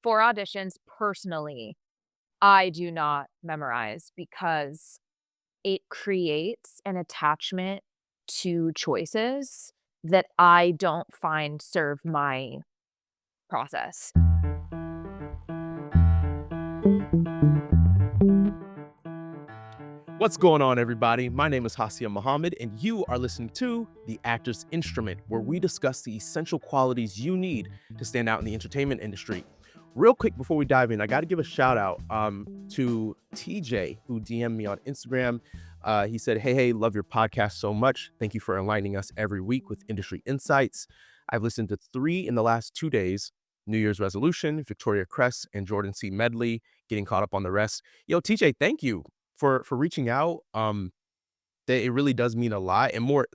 for auditions, personally, I do not memorize because it creates an attachment to choices that I don't find serve my process. What's going on, everybody? My name is Hassiem Muhammad, and you are listening to The Actor's Instrument, where we discuss the essential qualities you need to stand out in the entertainment industry. Real quick before we dive in, I got to give a shout out to TJ, who DM'd me on Instagram. He said, hey, love your podcast so much. Thank you for enlightening us every week with industry insights. I've listened to 3 in the last 2 days: New Year's Resolution, Victoria Cress, and Jordan C. Medley, getting caught up on the rest. Yo, TJ, thank you for reaching out. That it really does mean a lot, and more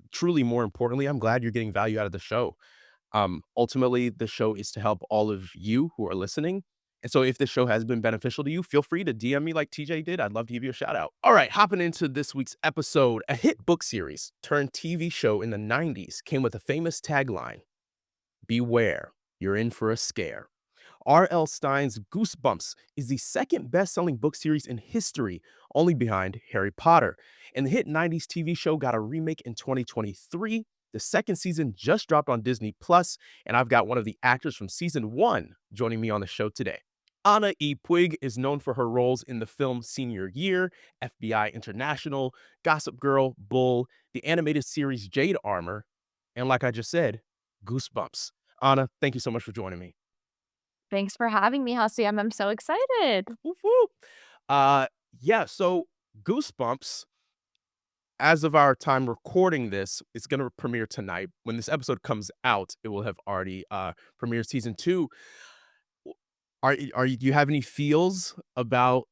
importantly, I'm glad you're getting value out of the show. Ultimately, the show is to help all of you who are listening. And so if this show has been beneficial to you, feel free to DM me like TJ did. I'd love to give you a shout out. All right, hopping into this week's episode. A hit book series turned TV show in the 90s came with a famous tagline: beware, you're in for a scare. R.L. Stein's Goosebumps is the second best-selling book series in history, only behind Harry Potter. And the hit 90s TV show got a remake in 2023. The second season just dropped on Disney Plus, and I've got one of the actors from season 1 joining me on the show today. Ana Yi Puig is known for her roles in the film Senior Year, FBI International, Gossip Girl, Bull, the animated series Jade Armor, and like I just said, Goosebumps. Ana, thank you so much for joining me. Thanks for having me, Hassiem. I'm so excited. Whoop, whoop. Yeah, so Goosebumps, as of our time recording this, it's gonna premiere tonight. When this episode comes out, it will have already premiered season 2. Do you have any feels about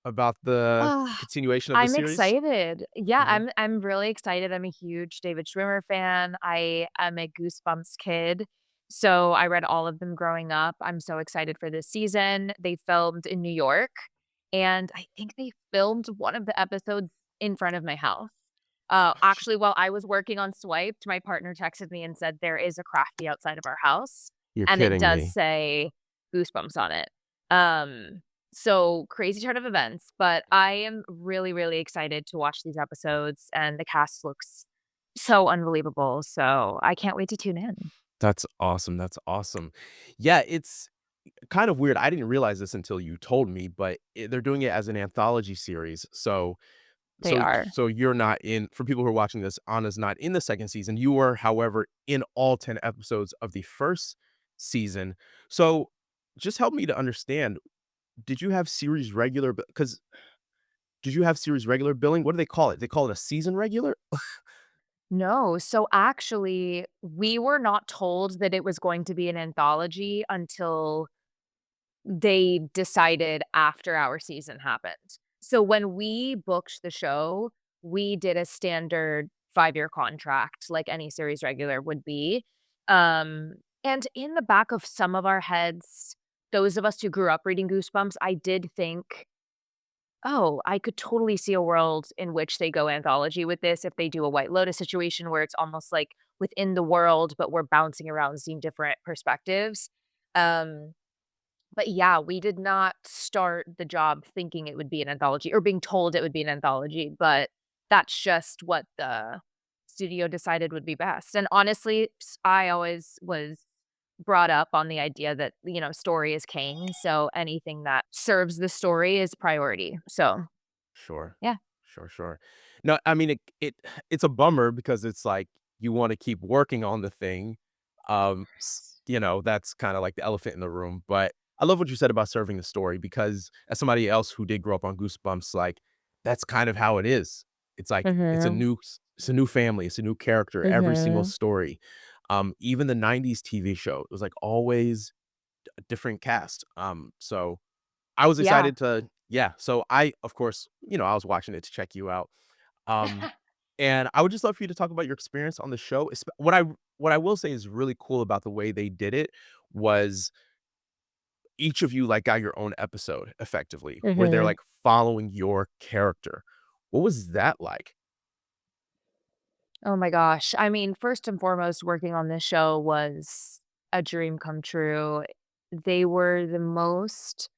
the Ah, continuation of the I'm series? excited. Yeah, Mhm. I'm really excited. I'm a huge David Schwimmer fan. I am a Goosebumps kid, so I read all of them growing up. I'm so excited for this season. They filmed in New York, and I think they filmed one of the episodes in front of my house. Actually, while I was working on Swiped, my partner texted me and said there is a crafty outside of our house, You're and it kidding does me. say Goosebumps on it. Um, so crazy turn of events, but I am really, really excited to watch these episodes, and the cast looks so unbelievable. So I can't wait to tune in. That's awesome, that's awesome. Yeah, it's kind of weird. I didn't realize this until you told me, but they're doing it as an anthology series. So They are. you're not in, for people who are watching this, Anna's not in the second season. You were, however, in all 10 episodes of the first season. So just help me to understand, did you have series regular, because did you have series regular billing? What do they call it? They call it a season regular? No, so actually, we were not told that it was going to be an anthology until they decided after our season happened. So when we booked the show, we did a standard 5-year contract like any series regular would be. And in the back of some of our heads, those of us who grew up reading Goosebumps, I did think, "Oh, I could totally see a world in which they go anthology with this if they do a White Lotus situation where it's almost like within the world, but we're bouncing around seeing different perspectives." Um but yeah, we did not start the job thinking it would be an anthology or being told it would be an anthology, but that's just what the studio decided would be best. And honestly, I always was brought up on the idea that, story is king, so anything that serves the story is priority. So, Sure. yeah. Sure. No, I mean, it's a bummer because it's like you wanna keep working on the thing. That's kinda like the elephant in the room, but I love what you said about serving the story, because as somebody else who did grow up on Goosebumps, like, that's kind of how it is. It's like Mhm. it's a new family, it's a new character every single Mhm. story. Even the 90s TV show, it was, like, always a different cast. So I was Yeah. excited to, yeah, so I, of course, I was watching it to check you out. Um, and I would just love for you to talk about your experience on the show. What I will say is really cool about the way they did it was each of you, like, got your own episode effectively, where they're, Mhm. like, following your character. What was that like? Oh my gosh. I mean, first and foremost, working on this show was a dream come true. they were the most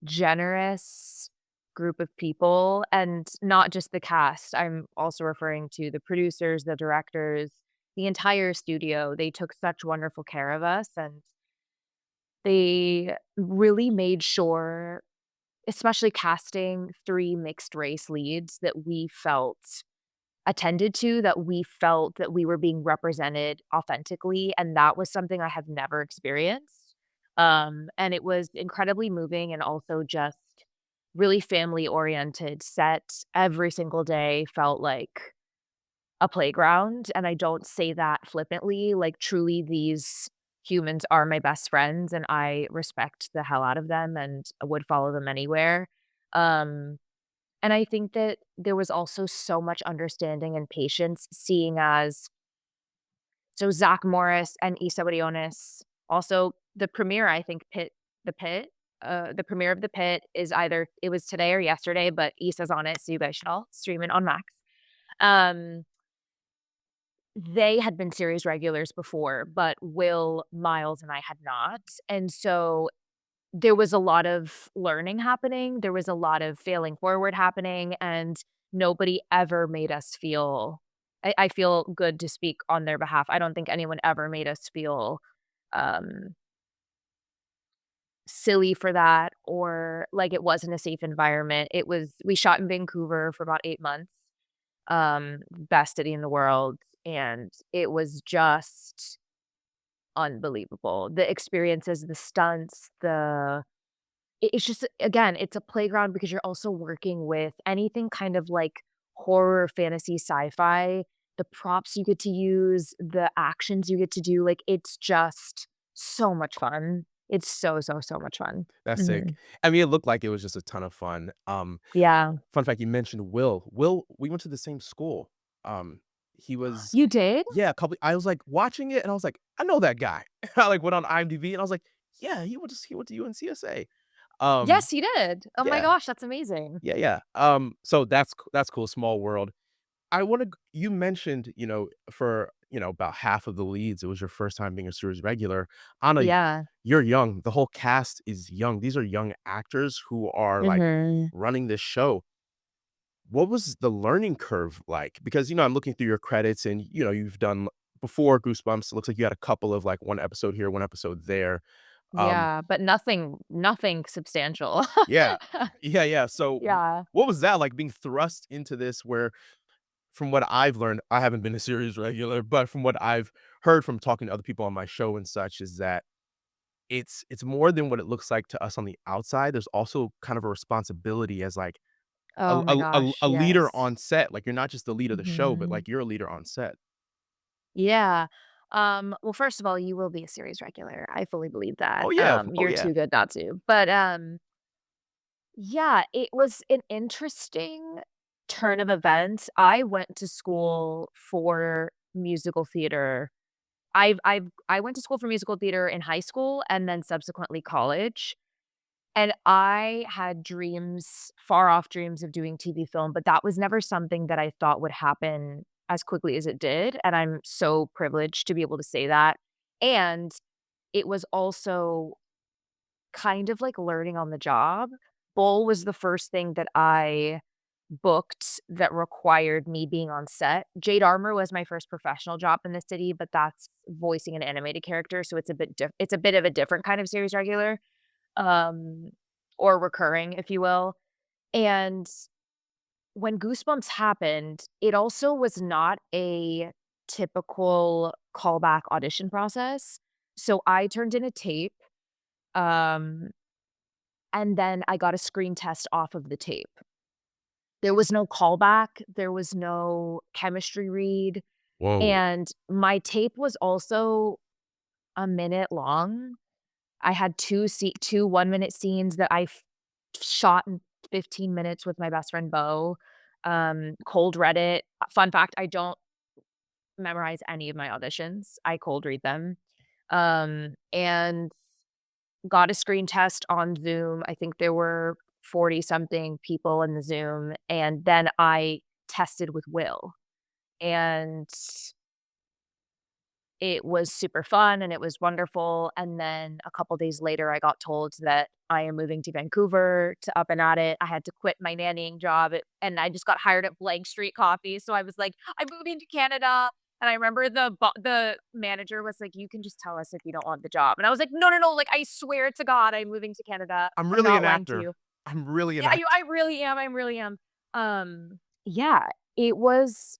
generous group of people, and not just the cast. I'm also referring to the producers, the directors, the entire studio. They took such wonderful care of us, and they really made sure, especially casting 3 mixed race leads, that we felt attended to, that we felt that we were being represented authentically, and that was something I have never experienced. And it was incredibly moving and also just really family oriented. Set every single day felt like a playground, and I don't say that flippantly, like, truly, these humans are my best friends, and I respect the hell out of them and would follow them anywhere. Um, and I think that there was also so much understanding and patience, seeing as so Zach Morris and Issa Briones, also the premiere, I think, the premiere of The Pit is either it was today or yesterday, but Issa's on it, so you guys should all stream it on Max. Um, they had been series regulars before, but Will, Miles, and I had not, and so there was a lot of learning happening, there was a lot of failing forward happening, and nobody ever made us feel I feel good to speak on their behalf. I don't think anyone ever made us feel, um, silly for that or like it wasn't a safe environment. It was we shot in Vancouver for about 8 months, best city in the world, and it was just unbelievable. The experiences, the stunts, it's just again, it's a playground because you're also working with anything kind of like horror, fantasy, sci-fi, the props you get to use, the actions you get to do, like, it's just so much fun. It's so, so, so much fun. That's sick. Mhm. I mean, it looked like it was just a ton of fun. Yeah. Fun fact, you mentioned Will. Will, we went to the same school. He was You did? yeah, a couple I was, like, watching it, and I was like, "I know that guy." I, like, went on IMDb, and I was like, "Yeah, he went to UNCSA." Um, Yes, he did. Oh my yeah, gosh, that's amazing. yeah, yeah. So that's cool, small world. I wanna you mentioned, for, about half of the leads, it was your first time being a series regular. Anna, Yeah. you're young. The whole cast is young. These are young actors who are, like, Mhm. running this show. What was the learning curve like? Because, I'm looking through your credits and, you've done before Goosebumps, it looks like you had a couple of, like, 1 episode here, 1 episode there. Um, Yeah, but nothing substantial. yeah. Yeah, yeah. So, Yeah. what was that like being thrust into this where from what I've learned, I haven't been a series regular, but from what I've heard from talking to other people on my show and such is that it's more than what it looks like to us on the outside. There's also kind of a responsibility as, like, Oh my gosh, a leader yes. on set. Like, you're not just the lead of the show, but, Mhm. like, you're a leader on set. Yeah. Well, first of all, you will be a series regular. I fully believe that. Oh, yeah. Oh, You're yeah. too good not to. But, yeah, it was an interesting turn of events. I went to school for musical theater. I went to school for musical theater in high school and then subsequently college. And I had dreams, far off dreams of doing TV film, but that was never something that I thought would happen as quickly as it did, and I'm so privileged to be able to say that. And it was also kind of like learning on the job. Bowl was the first thing that I booked that required me being on set. Jade Armor was my first professional job in the city, but that's voicing an animated character, so it's a bit of a different kind of series regular, um, or recurring, if you will. And when Goosebumps happened, it also was not a typical callback audition process. So I turned in a tape, um, and then I got a screen test off of the tape. There was no callback, there was no chemistry read, Whoa. and my tape was also a minute long. I had 2 one-minute scenes that shot in 15 minutes with my best friend Beau, cold read it. Fun fact, I don't memorize any of my auditions, I cold read them, and got a screen test on Zoom. I think there were 40 something people in the Zoom, and then I tested with Will, and it was super fun and it was wonderful, and then a couple days later, I got told that I am moving to Vancouver to up and at it. I had to quit my nannying job, and I just got hired at Blank Street Coffee, so I was like, "I'm moving to Canada," and I remember the manager was like, "You can just tell us if you don't want the job," and I was like, "No, no, no, like, I swear to God, I'm moving to Canada. I'm I'm really not an lying to actor. you." I'm really an Yeah, actor. I really am, I really am. Yeah, it was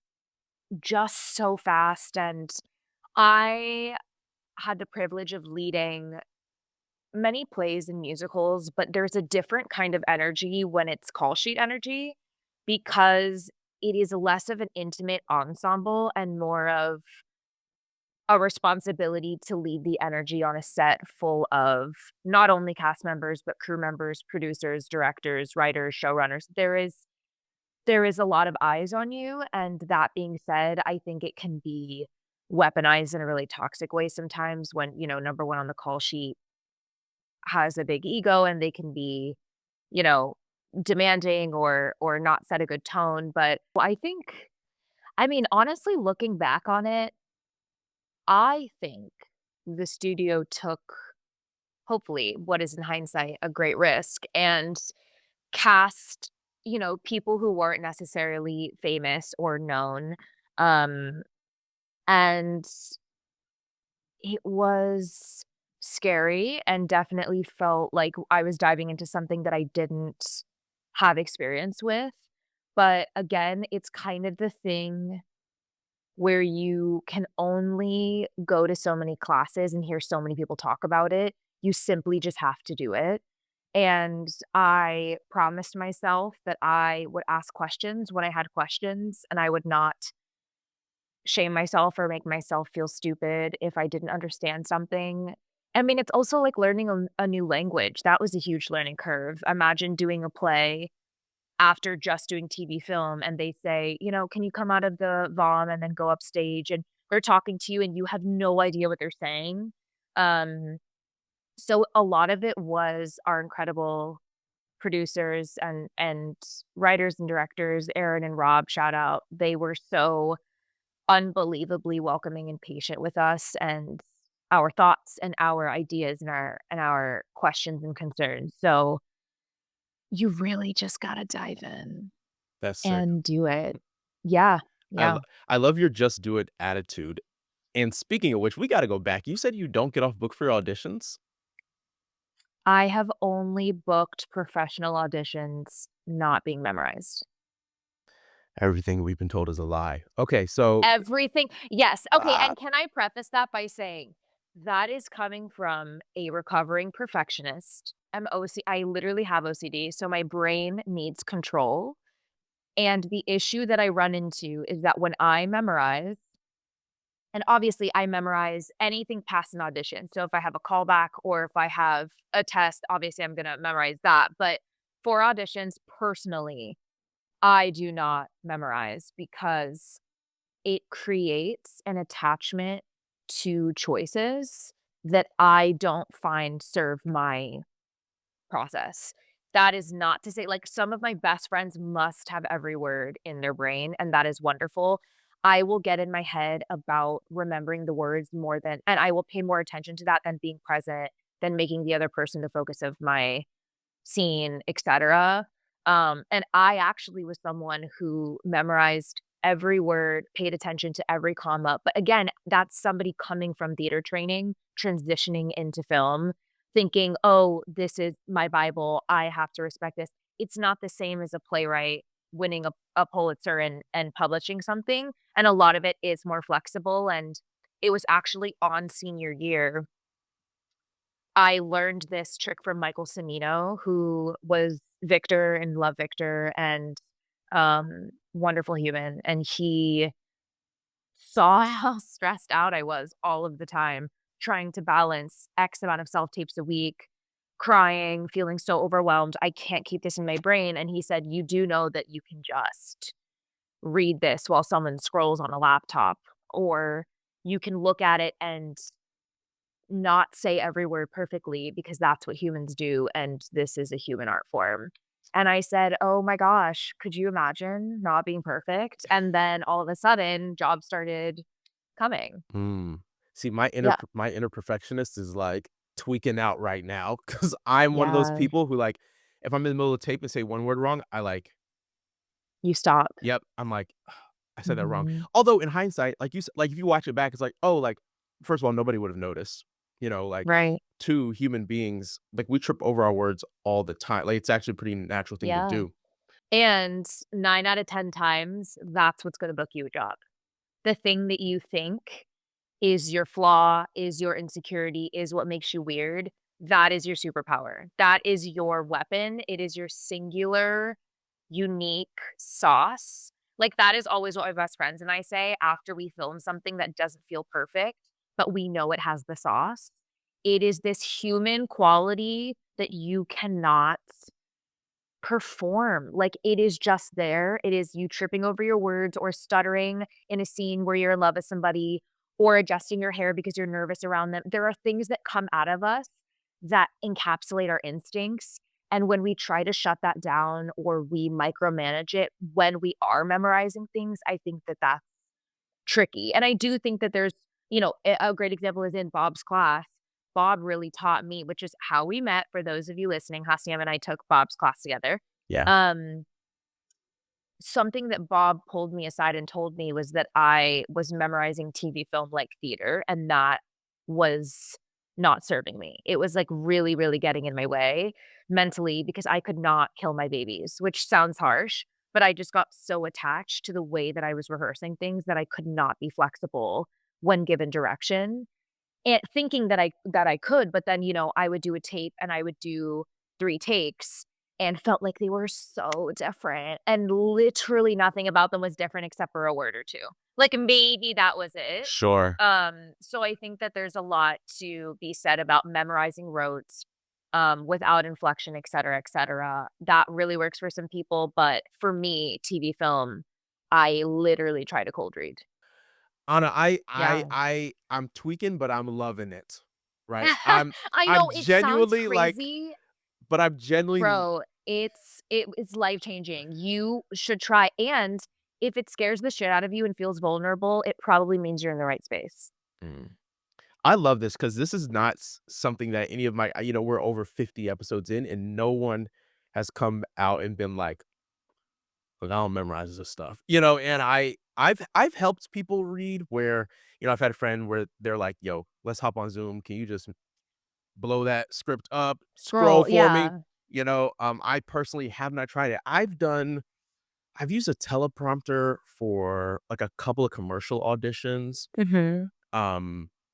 just so fast, and I had the privilege of leading many plays and musicals, but there's a different kind of energy when it's call sheet energy because it is less of an intimate ensemble and more of a responsibility to lead the energy on a set full of not only cast members, but crew members, producers, directors, writers, showrunners. There is a lot of eyes on you, and that being said, I think it can be weaponized in a really toxic way sometimes when, number 1 on the call sheet has a big ego and they can be, you know, demanding or not set a good tone, but I think I mean, honestly, looking back on it, I think the studio took, hopefully, what is in hindsight a great risk and cast, people who weren't necessarily famous or known, um, and it was scary and definitely felt like I was diving into something that I didn't have experience with, but again, it's kind of the thing where you can only go to so many classes and hear so many people talk about it. You simply just have to do it. And I promised myself that I would ask questions when I had questions, and I would not shame myself or make myself feel stupid if I didn't understand something. I mean, it's also like learning a new language. That was a huge learning curve. Imagine doing a play after just doing TV film and they say, "Can you come out of the vom and then go upstage?" And they're talking to you and you have no idea what they're saying. Um, so a lot of it was our incredible producers and writers and directors, Aaron and Rob, shout out. They were so unbelievably welcoming and patient with us and our thoughts and our ideas and our questions and concerns. So you really just gotta dive in. That's sick. And do it. Yeah, I yeah. lo I love your just do it attitude. And speaking of which, we gotta go back. You said you don't get off book for your auditions? I have only booked professional auditions not being memorized. Everything we've been told is a lie. Okay, so Everything yes, okay, ah, and can I preface that by saying, that is coming from a recovering perfectionist. I literally have OCD, so my brain needs control, and the issue that I run into is that when I memorize and obviously, I memorize anything past an audition. So if I have a callback or if I have a test, obviously, I'm gonna memorize that. But for auditions, personally, I do not memorize because it creates an attachment to choices that I don't find serve my process. That is not to say like, some of my best friends must have every word in their brain, and that is wonderful. I will get in my head about remembering the words more than and I will pay more attention to that than being present, than making the other person the focus of my scene, etcetera. And I actually was someone who memorized every word, paid attention to every comma, but again, that's somebody coming from theater training, transitioning into film, thinking, "Oh, this is my Bible, I have to respect this." It's not the same as a playwright winning a Pulitzer and publishing something, and a lot of it is more flexible, and it was actually on senior year I learned this trick from Michael Cimino, who was Victor and Love Victor and, wonderful human, and he saw how stressed out I was all of the time, trying to balance X amount of self-tapes a week, crying, feeling so overwhelmed, I can't keep this in my brain, and he said, "You do know that you can just read this while someone scrolls on a laptop, or you can look at it and not say every word perfectly because that's what humans do, and this is a human art form." And I said, "Oh my gosh, could you imagine not being perfect?" And then all of a sudden, jobs started coming. mm. See, Yeah. my inner perfectionist is, like, tweaking out right now because 'cause I'm one of those Yeah. people who, like, if I'm in the middle of tape and say one word wrong, I, like You stop. yep, I'm like, "I said that wrong." Mhm. Although in hindsight, like like, if you watch it back, it's like, "Oh," like, first of all, nobody would have noticed, like, Right. 2 human beings, like, we trip over our words all the time, like, it's actually a pretty natural thing to Yeah. do. And 9 out of 10 times, that's what's gonna book you a job. The thing that you think is your flaw, is your insecurity, is what makes you weird, that is your superpower. That is your weapon. It is your singular, unique sauce. Like, that is always what my best friends and I say after we film something that doesn't feel perfect, but we know it has the sauce. It is this human quality that you cannot perform. Like, it is just there. It is you tripping over your words or stuttering in a scene where you're in love with somebody or adjusting your hair because you're nervous around them. There are things that come out of us that encapsulate our instincts, and when we try to shut that down or we micromanage it when we are memorizing things, I think that that's tricky, and I do think that there's a great example is in Bob's class. Bob really taught me, which is how we met, for those of you listening, Hassiem and I took Bob's class together. Yeah. Um, Something that Bob pulled me aside and told me was that I was memorizing TV film like theater, and that was not serving me. It was, like, really, really getting in my way mentally because I could not kill my babies, which sounds harsh, but I just got so attached to the way that I was rehearsing things that I could not be flexible when given direction. And thinking that I could, but then, I would do a tape and I would do 3 takes and felt like they were so different, and literally nothing about them was different except for a word or 2. Like, maybe that was it. Sure. So I think that there's a lot to be said about memorizing rotes, without inflection, et cetera, et cetera. That really works for some people, but for me, TV film, I literally try to cold read. Anna, Yeah. I'm tweaking, but I'm loving it, right? I'm I I'm know it sounds genuinely, like crazy. but I'm genuinely Bro, it is life-changing. You should try, and if it scares the shit out of you and feels vulnerable, it probably means you're in the right space. mm. I love this because this is not something that any of my, we're over 50 episodes in, and no one has come out and been like, "Look, I don't memorize this stuff," And I've helped people read where, I've had a friend where they're like, "Yo, let's hop on Zoom. Can you just blow that script up, scroll Scroll, for me?" yeah. I personally have not tried it. I've used a teleprompter for like a couple of commercial auditions. Mhm,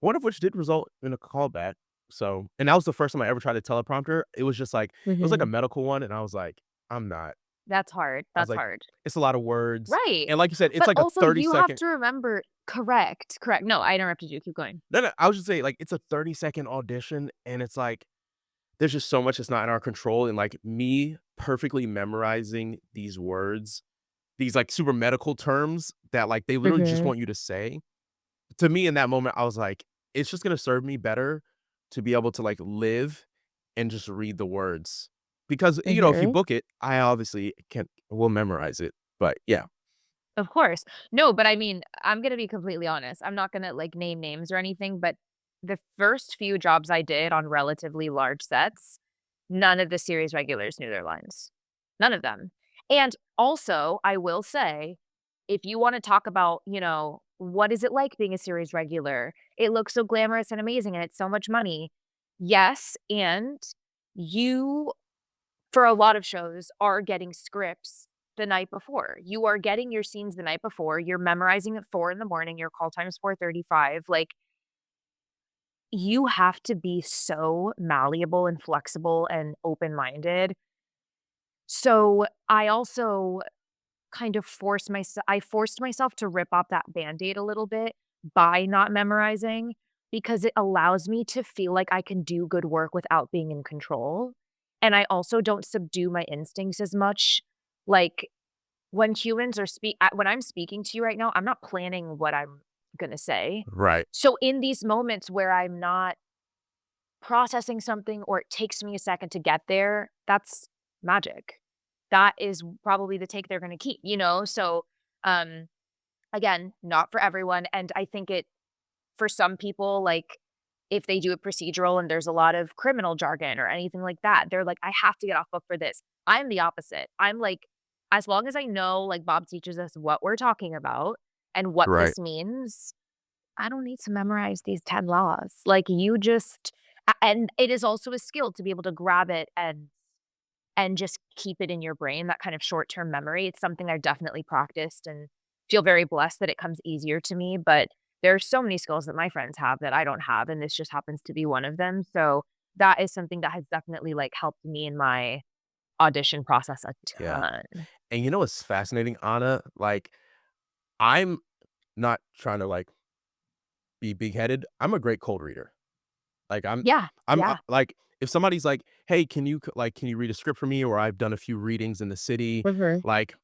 One of which did result in a callback. So, and that was the first time I ever tried a teleprompter. It was just like it was like a mhm. medical one, and I was like, I'm not. That's hard, I was that's like, hard. it's a lot of words, Right, and like you said, it's but like a also 30 you have second. to remember. Correct, correct. No, I interrupted you, keep going. No, no, I was just saying, like, it's a 30-second audition, and it's like there's just so much that's not in our control, and like me perfectly memorizing these words, these like super medical terms that like they literally just Mhm, want you to say. To me in that moment, I was like, it's just gonna serve me better to be able to, like, live and just read the words. Because, if you mhm. book it, I obviously will memorize it, but yeah. Of course. No, but I mean, I'm gonna be completely honest. I'm not gonna, like, name names or anything, but the first few jobs I did on relatively large sets, none of the series regulars knew their lines. None of them. And also, I will say, if you wanna talk about, what is it like being a series regular? It looks so glamorous and amazing, and it's so much money. Yes, and you for a lot of shows, are getting scripts the night before. You are getting your scenes the night before, you're memorizing at 4 in the morning, your call time is 4:35, like, you have to be so malleable and flexible and open-minded. So, I also kind of I forced myself to rip off that Band-Aid a little bit by not memorizing, because it allows me to feel like I can do good work without being in control, and I also don't subdue my instincts as much. Like, when I'm speaking to you right now, I'm not planning what I'm gonna say. Right. So, in these moments where I'm not processing something or it takes me a second to get there, that's magic. That is probably the take they're gonna keep? So, um, again, not for everyone, and I think it for some people, like, if they do a procedural and there's a lot of criminal jargon or anything like that, they're like, "I have to get off book for this." I'm the opposite. I'm like, as long as I know, like Bob teaches us, what we're talking about and what Right. this means, I don't need to memorize these 10 laws. Like, you just and it is also a skill to be able to grab it and just keep it in your brain, that kind of short-term memory. It's something I've definitely practiced and feel very blessed that it comes easier to me, but there are so many skills that my friends have that I don't have, and this just happens to be one of them, so that is something that has definitely, like, helped me in my audition process a Yeah. ton. And you know what's fascinating, Anna? Like, I'm not trying to like be big headed. I'm a great cold reader. Like Yeah, yeah. like if somebody's like, "Hey, can you read a script for me?" Or I've done a few readings in the city, Mhm. like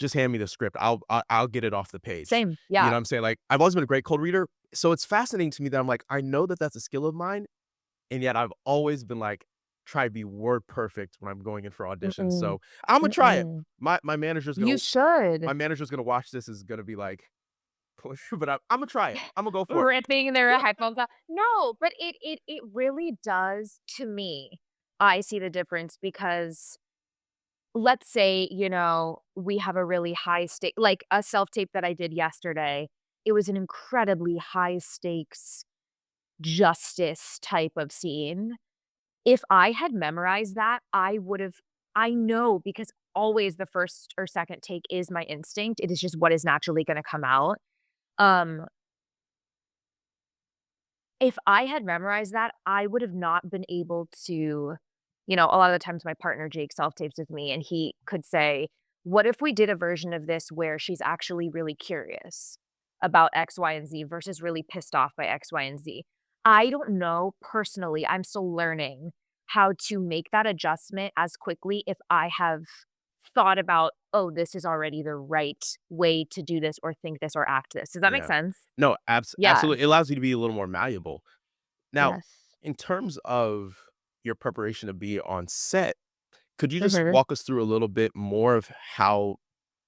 just hand me the script. I'll get it off the page. Same, You know yeah. what I'm saying? Like I've always been a great cold reader. So it's fascinating to me that I'm like, I know that that's a skill of mine, and yet I've always been like, try to be word perfect when I'm going in for auditions. Mm-mm, So I'm gonna try it. mm-mm. My You should. manager's gonna watch this is gonna be like, but I'm gonna try it. I'm gonna go for it. Ripping their headphones out. No, but it really does to me. I see the difference because let's say, we have a really high stake like a self-tape that I did yesterday, it was an incredibly high stakes justice type of scene. If I had memorized that, I know because always the first or second take is my instinct, it is just what is naturally gonna come out. Um, if I had memorized that, I would have not been able to a lot of the times my partner Jake self-tapes with me, and he could say, "What if we did a version of this where she's actually really curious about X, Y, and Z versus really pissed off by X, Y, and Z?" I don't know personally, I'm still learning how to make that adjustment as quickly if I have thought about, "Oh, this is already the right way to do this or think this or act this." Does that make Yeah. sense? No, Yeah. absolutely. It allows you to be a little more malleable. Now, Yes. in terms of your preparation to be on set, could you just Mhm. walk us through a little bit more of how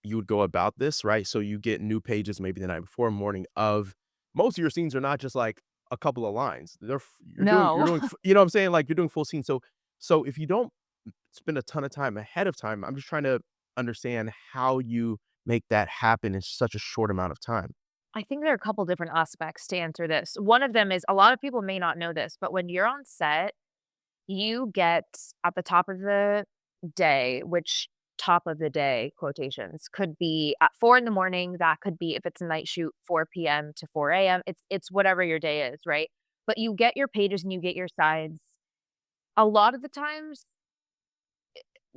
you would go about this, right? So you get new pages maybe the night before, morning of. Most of your scenes are not just like a couple of lines. No. you know what I'm saying? Like you're doing full scenes. So if you don't spend a ton of time ahead of time, I'm just trying to understand how you make that happen in such a short amount of time. I think there are a couple different aspects to answer this. One of them is a lot of people may not know this, but when you're on set, you get at the top of the day, which top of the day quotations could be at 4 in the morning. That could be if it's a night shoot, 4 p.m. to 4 a.m. It's whatever your day is, right? But you get your pages and you get your sides. A lot of the times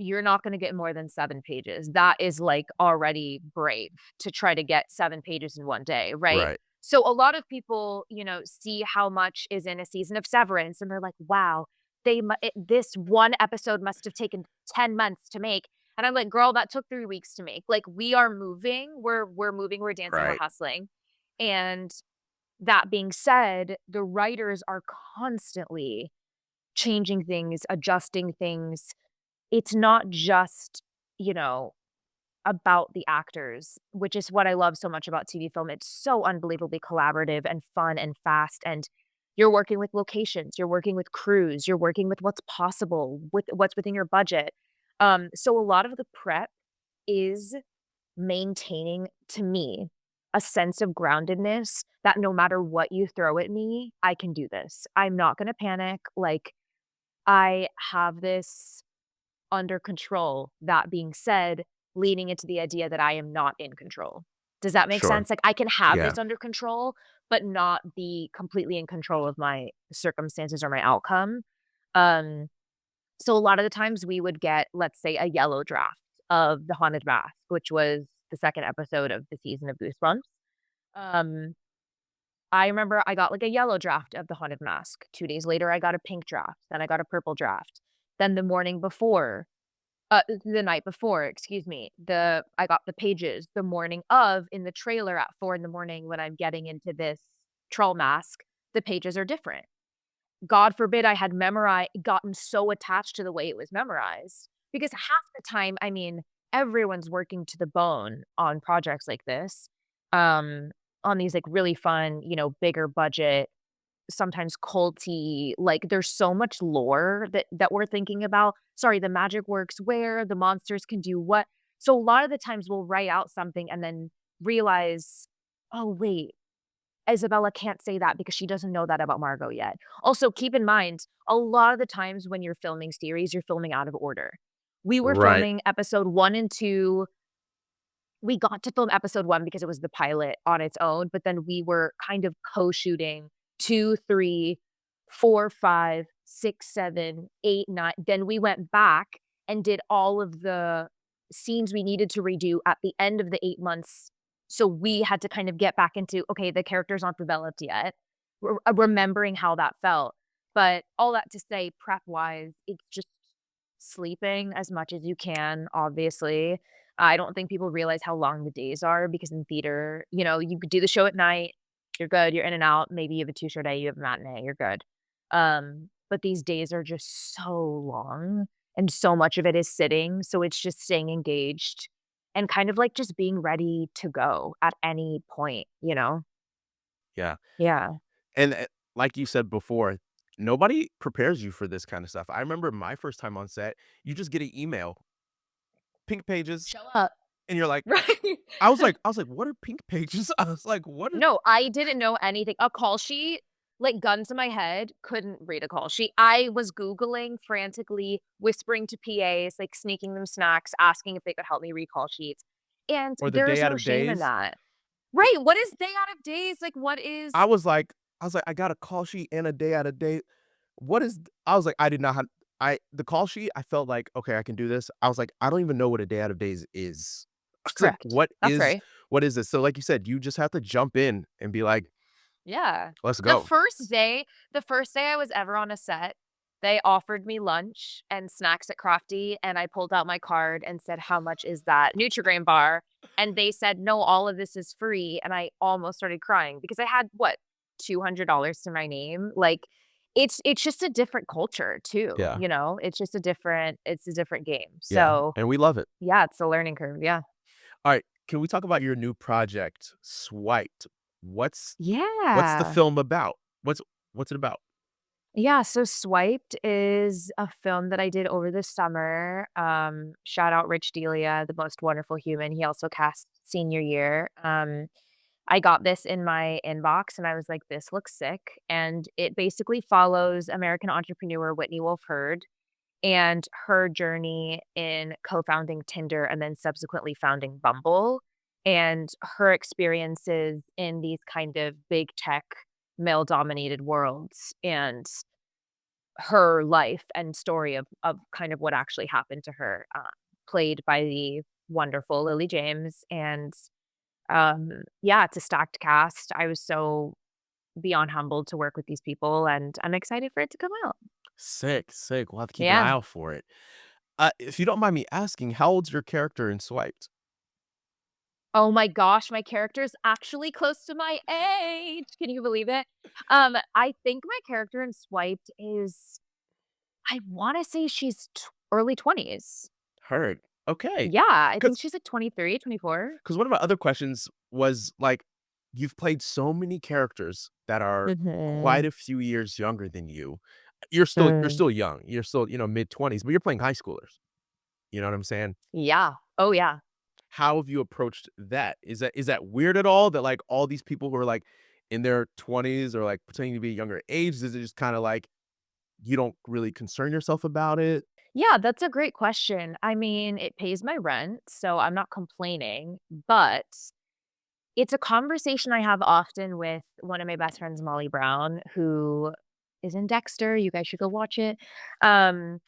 you're not gonna get more than 7 pages. That is, like, already brave to try to get 7 pages in one day, right? Right. So, a lot of people, see how much is in a season of Severance, and they're like, "Wow, this one episode must have taken 10 months to make." And I'm like, "Girl, that took 3 weeks to make." Like, we are moving, we're moving, we're dancing, we're Right. hustling. And that being said, the writers are constantly changing things, adjusting things, it's not just, you know, about the actors, which is what I love so much about TV film. It's so unbelievably collaborative and fun and fast, and you're working with locations, you're working with crews, you're working with what's possible, with what's within your budget. So a lot of the prep is maintaining, to me, a sense of groundedness that no matter what you throw at me, I can do this. I'm not gonna panic, like, I have this under control. That being said, leaning into the idea that I am not in control. Does that make Sure. sense? Like, I can have Yeah. this under control, but not be completely in control of my circumstances or my outcome. Um, so a lot of the times we would get, let's say, a yellow draft of The Haunted Mask, which was the 2nd episode of the season of Goosebumps. Um, I remember I got, like, a yellow draft of The Haunted Mask. 2 days later, I got a pink draft, then I got a purple draft. Then the night before, excuse me, I got the pages the morning of in the trailer at 4 in the morning when I'm getting into this troll mask, the pages are different. God forbid I had gotten so attached to the way it was memorized, because half the time, I mean, everyone's working to the bone on projects like this. Um on these, like, really fun, bigger budget, sometimes culty, like, there's so much lore that we're thinking about. Sorry, the magic works where, the monsters can do what. So a lot of the times we'll write out something and then realize, "Oh, wait, Isabella can't say that because she doesn't know that about Margot yet." Also, keep in mind, a lot of the times when you're filming series, you're filming out of order. We were Right. filming episode 1 and 2. We got to film episode 1 because it was the pilot on its own, but then we were kind of co-shooting 2, 3, 4, 5, 6, 7, 8, 9. Then we went back and did all of the scenes we needed to redo at the end of the 8 months. So we had to kind of get back into, okay, the characters aren't developed yet. Remembering how that felt. But all that to say, prep-wise, it's just sleeping as much as you can, obviously. I don't think people realize how long the days are because in theater, you could do the show at night, you're good, you're in and out, maybe you have a 2-show day, you have a matinee, you're good. But these days are just so long, and so much of it is sitting, so it's just staying engaged and kind of, like, just being ready to go at any point, you know? Yeah. Yeah. And, like you said before, nobody prepares you for this kind of stuff. I remember my first time on set, you just get an email, pink pages, Show up. and you're like Right. I was like, "What are pink pages?" I was like, "What are" No, I didn't know anything. A call sheet, like, gun to my head, couldn't read a call sheet. I was Googling frantically, whispering to PAs, like, sneaking them snacks, asking if they could help me read call sheets, and or the day there's out no of shame in days? that. Right, what is day out of days? Like, what is I was like I got a call sheet and a day out of date. What is I was like, I did not have I the call sheet, I felt like, "Okay, I can do this." I was like, "I don't even know what a day out of days is." I was like, correct. That's right. what is this?" So, like you said, you just have to jump in and be like, Yeah. "Let's The go." first day the first day I was ever on a set, they offered me lunch and snacks at Crofty, and I pulled out my card and said, "How much is that Nutri-Grain bar?" And they said, "No, all of this is free," and I almost started crying because I had, what, $200 to my name? Like, it's just a different culture too, Yeah, It's a different game. yeah, So, and we love it. yeah, it's a learning curve, yeah. Alright, can we talk about your new project, Swiped? What's what's the Yeah. film about? What's it about? Yeah, so Swiped is a film that I did over the summer. Shout out Rich Delia, the most wonderful human. He also cast senior year. I got this in my inbox and I was like, this looks sick. And it basically follows American entrepreneur Whitney Wolfe Herd and her journey in co-founding Tinder and then subsequently founding Bumble and her experiences in these kind of big tech male dominated worlds and her life and story of kind of what actually happened to her, played by the wonderful Lily James, and, yeah, it's a stacked cast. I was so beyond humbled to work with these people, and I'm excited for it to come out. Sick, sick, we'll have to keep an Yeah. eye out for it. If you don't mind me asking, how old's your character in Swiped? Oh my gosh, my character's actually close to my age. Can you believe it? I think my character in Swiped is I wanna say she's early 20s. Heard. Okay. Yeah, I think Because she's like 23, 24. one of my other questions was, like, you've played so many characters that are quite Mhm. a few years younger than you. You're Mm. still young. You're still, mid-20s, but you're playing high schoolers. You know what I'm saying? Yeah. Oh, yeah. How have you approached that? Is that weird at all that, like, all these people who are, like, in their 20s or, like, pretending to be younger age, is it just kinda like you don't really concern yourself about it? Yeah, that's a great question. I mean, it pays my rent, so I'm not complaining, but it's a conversation I have often with one of my best friends, Molly Brown, who is in Dexter. You guys should go watch it. Um,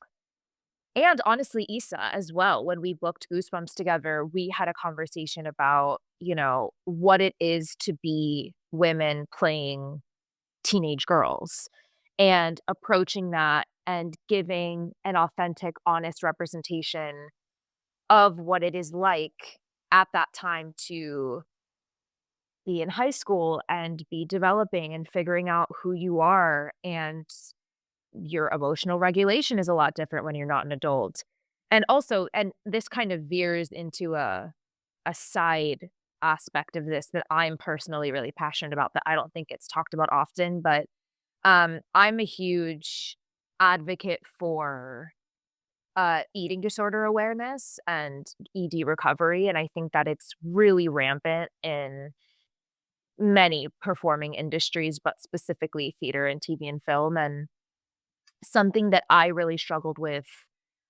and honestly, Issa as well. When we booked Goosebumps together, we had a conversation about, what it is to be women playing teenage girls and approaching that and giving an authentic, honest representation of what it is like at that time to be in high school and be developing and figuring out who you are, and your emotional regulation is a lot different when you're not an adult. And also and this kind of veers into a side aspect of this that I'm personally really passionate about that I don't think it's talked about often, but, I'm a huge advocate for eating disorder awareness and ED recovery, and I think that it's really rampant in many performing industries, but specifically theater and TV and film, and something that I really struggled with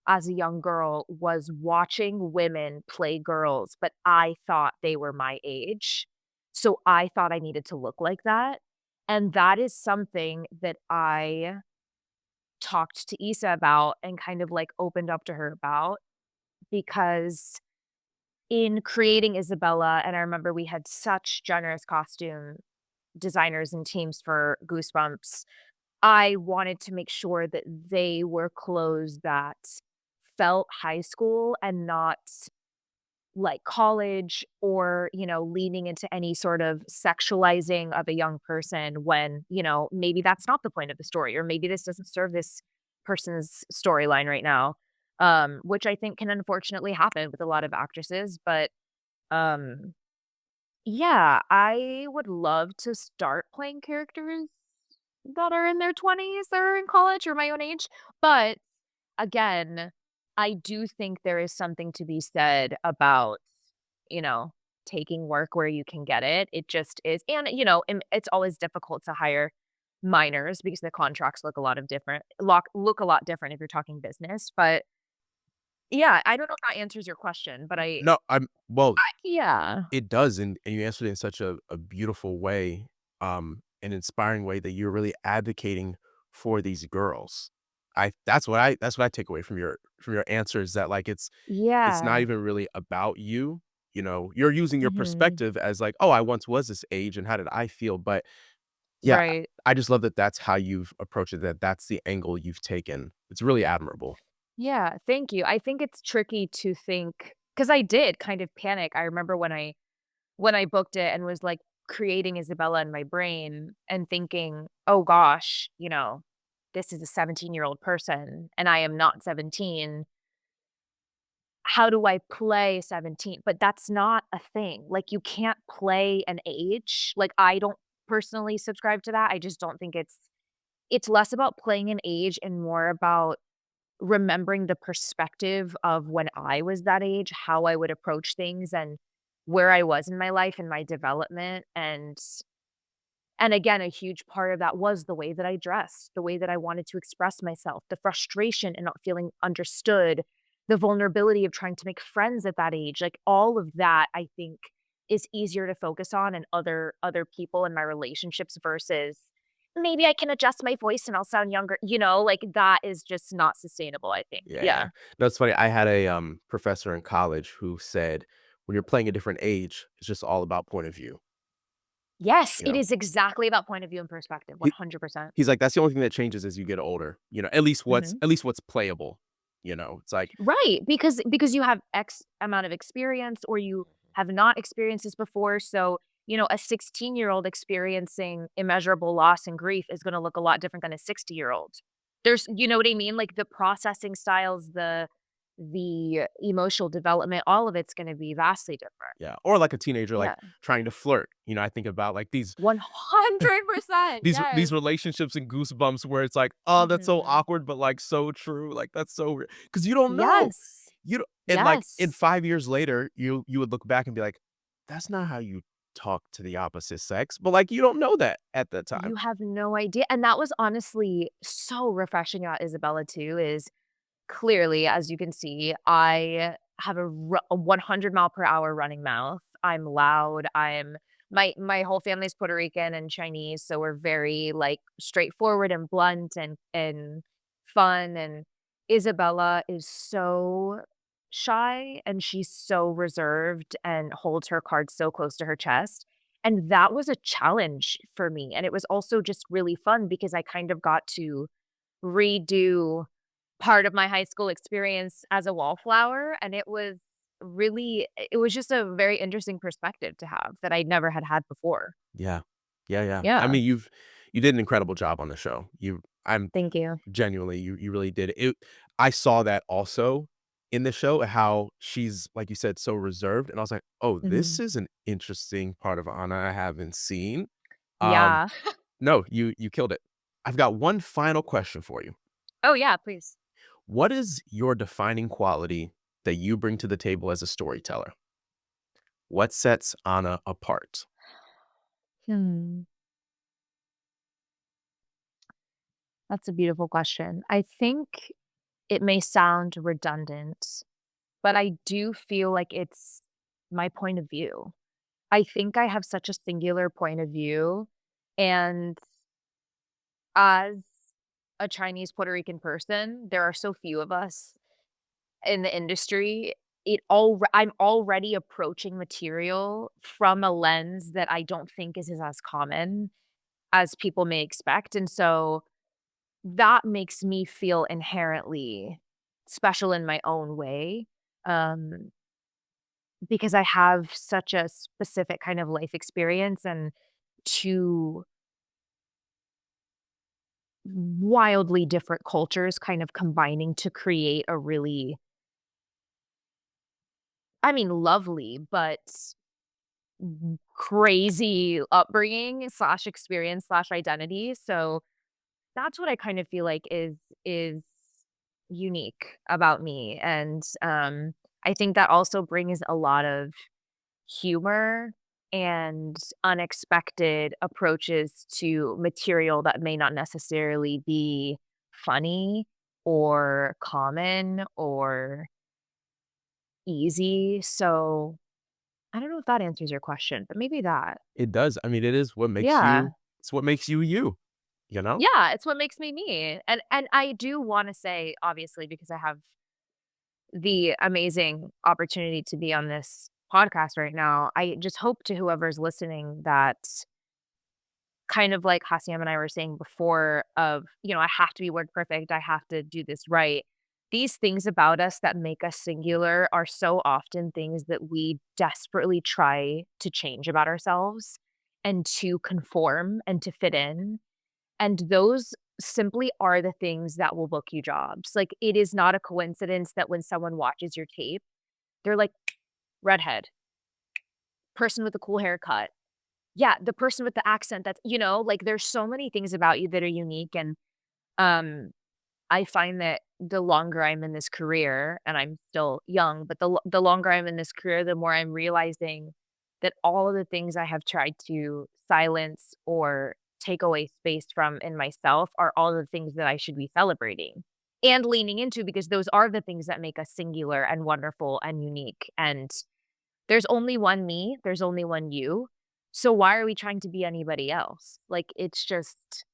as a young girl was watching women play girls, but I thought they were my age, so I thought I needed to look like that, and that is something that I talked to Issa about and kind of, like, opened up to her about because in creating Isabella, and I remember we had such generous costume designers and teams for Goosebumps, I wanted to make sure that they were clothes that felt high school and not like college or, leaning into any sort of sexualizing of a young person when, maybe that's not the point of the story, or maybe this doesn't serve this person's storyline right now. Which I think can unfortunately happen with a lot of actresses. But um, yeah, I would love to start playing characters that are in their 20s that are in college or my own age. But again, I do think there is something to be said about, you know, taking work where you can get it. It just is. And, it's always difficult to hire minors because the contracts look a lot different if you're talking business. But yeah, I don't know if that answers your question, but No, well, yeah. it does, and you answered it in such a beautiful way, an inspiring way that you're really advocating for these girls. I that's what I take away from your answer is that, like, it's not Yeah. even really about you, you're using your Mhm. perspective as like, "Oh, I once was this age, and how did I feel?" But, yeah, Right. I just love that that's how you've approached it, that that's the angle you've taken. It's really admirable. Yeah, thank you. I think it's tricky to think because I did kind of panic. I remember when I booked it and was, like, creating Isabella in my brain and thinking, "Oh gosh, this is a 17-year-old person, and I am not 17. How do I play 17?" But that's not a thing. Like, you can't play an age. Like, I don't personally subscribe to that. I just don't think it's less about playing an age and more about remembering the perspective of when I was that age, how I would approach things, and where I was in my life and my development, and again, a huge part of that was the way that I dressed, the way that I wanted to express myself, the frustration and not feeling understood, the vulnerability of trying to make friends at that age, like, all of that, I think, is easier to focus on in other people in my relationships versus, "Maybe I can adjust my voice and I'll sound younger," like, that is just not sustainable, I think. Yeah. Yeah. That's funny. I had a, professor in college who said, "When you're playing a different age, it's just all about point of view," Yes, you it know? is exactly about point of view and perspective, He 100%. he's like, "That's the only thing that changes as you get older," Mhm. at least what's playable, It's like Right, because you have X amount of experience or you have not experienced this before, so, a 16-year-old experiencing immeasurable loss and grief is gonna look a lot different than a 60-year-old. You know what I mean? Like, the processing styles, the emotional development, all of it's gonna be vastly different. yeah, or like a teenager, like, Yeah. trying to flirt, I think about, like, 100%, these yes. relationships and Goosebumps where it's like, "Oh, that's so Mhm. awkward, but, like, so true." Like, that's so because you don't know. Yes. You don't and, like, in Yes. 5 years later, you would look back and be like, "That's not how you talk to the opposite sex," but, like, you don't know that at the time. You have no idea, and that was honestly so refreshing about Isabella too, is clearly, as you can see, I have a 100 mile per hour running mouth. I'm loud, my whole family's Puerto Rican and Chinese, so we're very, like, straightforward and blunt and fun, and Isabella is so shy, and she's so reserved and holds her cards so close to her chest, and that was a challenge for me, and it was also just really fun because I kind of got to redo part of my high school experience as a wallflower, and it was just a very interesting perspective to have that I never had before. Yeah. Yeah, yeah. I Yeah, mean, you did an incredible job on the show. I'm thank you. genuinely, you really did. I saw that also, in the show, how she's, like you said, so reserved, and I was like, "Oh, this Mhm. is an interesting part of Anna I haven't seen." Um, Yeah. no, you killed it. I've got one final question for you. Oh, yeah, please. What is your defining quality that you bring to the table as a storyteller? What sets Anna apart? Hmm, that's a beautiful question. I think it may sound redundant, but I do feel like it's my point of view. I think I have such a singular point of view, and as a Chinese Puerto Rican person, there are so few of us in the industry. I'm already approaching material from a lens that I don't think is as common as people may expect, and so that makes me feel inherently special in my own way, um, because I have such a specific kind of life experience and 2 wildly different cultures kind of combining to create a really, I mean, lovely, but crazy upbringing slash experience slash identity, so that's what I kind of feel like is unique about me, and, I think that also brings a lot of humor and unexpected approaches to material that may not necessarily be funny or common or easy, so I don't know if that answers your question, but maybe that. It does. I mean, it is what makes Yeah. you it's what makes you you, you know? Yeah, it's what makes me me, and I do wanna say, obviously, because I have the amazing opportunity to be on this podcast right now, I just hope to whoever's listening that kind of like Hassiem and I were saying before of, I have to be word perfect, I have to do this right. These things about us that make us singular are so often things that we desperately try to change about ourselves and to conform and to fit in. And those simply are the things that will book you jobs. Like, it is not a coincidence that when someone watches your tape, they're like, redhead, person with a cool haircut. Yeah, the person with the accent that's like, there's so many things about you that are unique, and, um, I find that the longer I'm in this career, and I'm still young, but the longer I'm in this career, the more I'm realizing that all of the things I have tried to silence or take away space from in myself are all the things that I should be celebrating and leaning into, because those are the things that make us singular and wonderful and unique, and there's only one me, there's only one you, so why are we trying to be anybody else? Like, it's just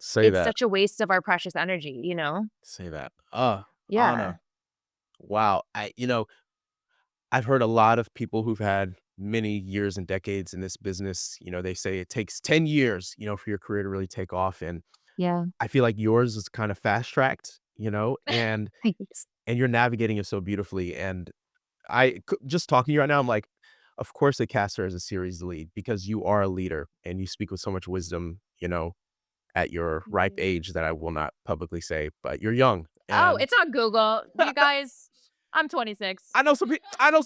Say it's that. such a waste of our precious energy, you know? Say that. Yeah. Anna, wow. I've heard a lot of people who've had many years and decades in this business, they say it takes 10 years, for your career to really take off, and Yeah. I feel like yours is kind of fast tracked, Thanks. and you're navigating it so beautifully, and just talking to you right now, I'm like, of course they cast her as a series lead because you are a leader and you speak with so much wisdom, at your Thank ripe you. age that I will not publicly say, but you're young. Oh, And it's on Google. You guys, I'm 26. I know some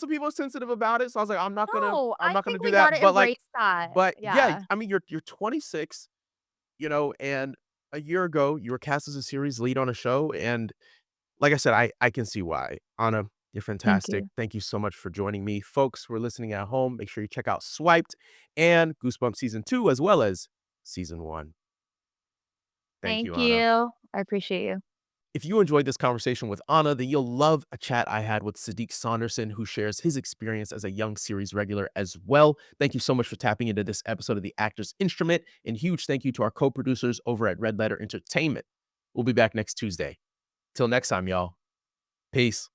people are sensitive about it, so I was like, No, I'm I not gonna think do we that. gotta But like, embrace that. but yeah, Yeah. I mean, you're 26, and a year ago you were cast as a series lead on a show, and like I said, I can see why. Anna, you're Thank fantastic. you. Thank you so much for joining me. Folks who are listening at home, make sure you check out Swiped and Goosebumps Season 2 as well as Season 1. Thank you, Thank Anna. you. I appreciate you. If you enjoyed this conversation with Anna, then you'll love a chat I had with Sadiq Saunderson, who shares his experience as a young series regular as well. Thank you so much for tapping into this episode of The Actor's Instrument, and huge thank you to our co-producers over at Red Letter Entertainment. We'll be back next Tuesday. Till next time, y'all. Peace.